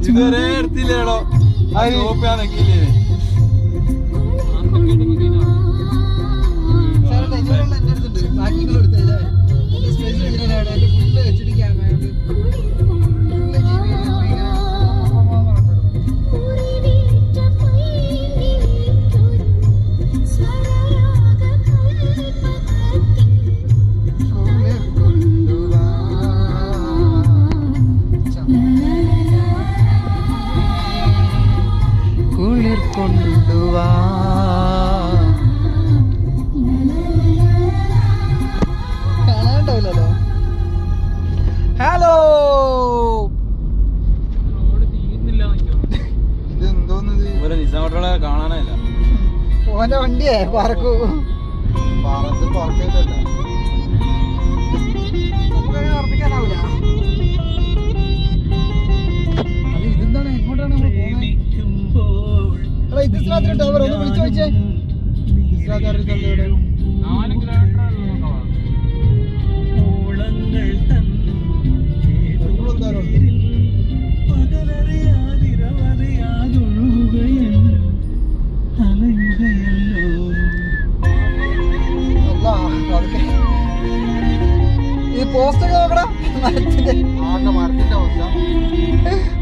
ഇതുവരെ എടുത്തില്ലേടോ ഹലോ നിസാമട്ടോളെ കാണാനില്ല ഓന്റെ വണ്ടിയേ പറക്കൂ പറക്കില്ല ഉറപ്പിക്കാനാവൂല. ഇതെന്താണ് എങ്ങോട്ടാണ് നമ്മൾ പോകുന്നത്? ഇത് ടവർ ഒന്ന് വിളിച്ചു വെച്ചേ. 4 കിലോമീറ്റർ ഈ പോസ്റ്റൊക്കെ നോക്കടാ, മരത്തിന്റെ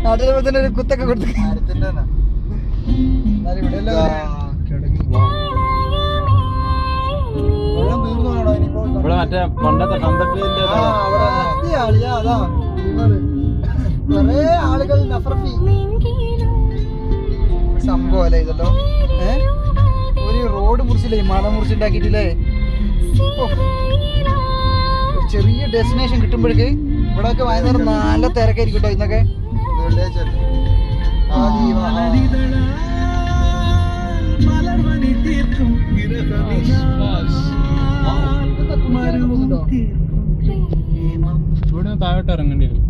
നാട്ടിലെ പോലെ തന്നെ ഒരു കുത്തൊക്കെ കൊടുത്ത് മരത്തിന്റെ ഇവിടെ മറ്റേ പണ്ടത്തെ കന്തത്തിന്റെ കൊറേ ആളുകൾ നഫർഫി സംഭവം അല്ലേ ഇതല്ലോ. ഒരു റോഡ് മുറിച്ചില്ലേ, മല മുറിച്ചുണ്ടാക്കിയിട്ടില്ലേ. ഒരു ചെറിയ ഡെസ്റ്റിനേഷൻ കിട്ടുമ്പോഴേക്ക് ഇവിടെ ഒക്കെ വൈകുന്നേരം നല്ല തിരക്കായിരിക്കും കേട്ടോ. ഇന്നൊക്കെ ഇവിടെ താഴോട്ട് ഇറങ്ങേണ്ടി വരും.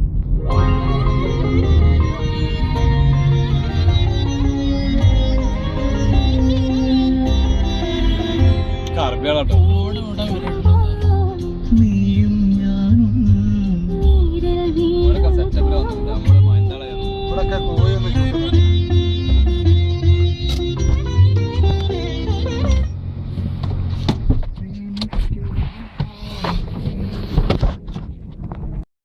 കർബിയാളാട്ടോ സെറ്റപ്പിൽ വന്നിട്ടുണ്ട്. നമ്മള് മൈന്താളെ ഇവിടൊക്കെ കോയൊന്നും കിട്ടുന്നുണ്ട്.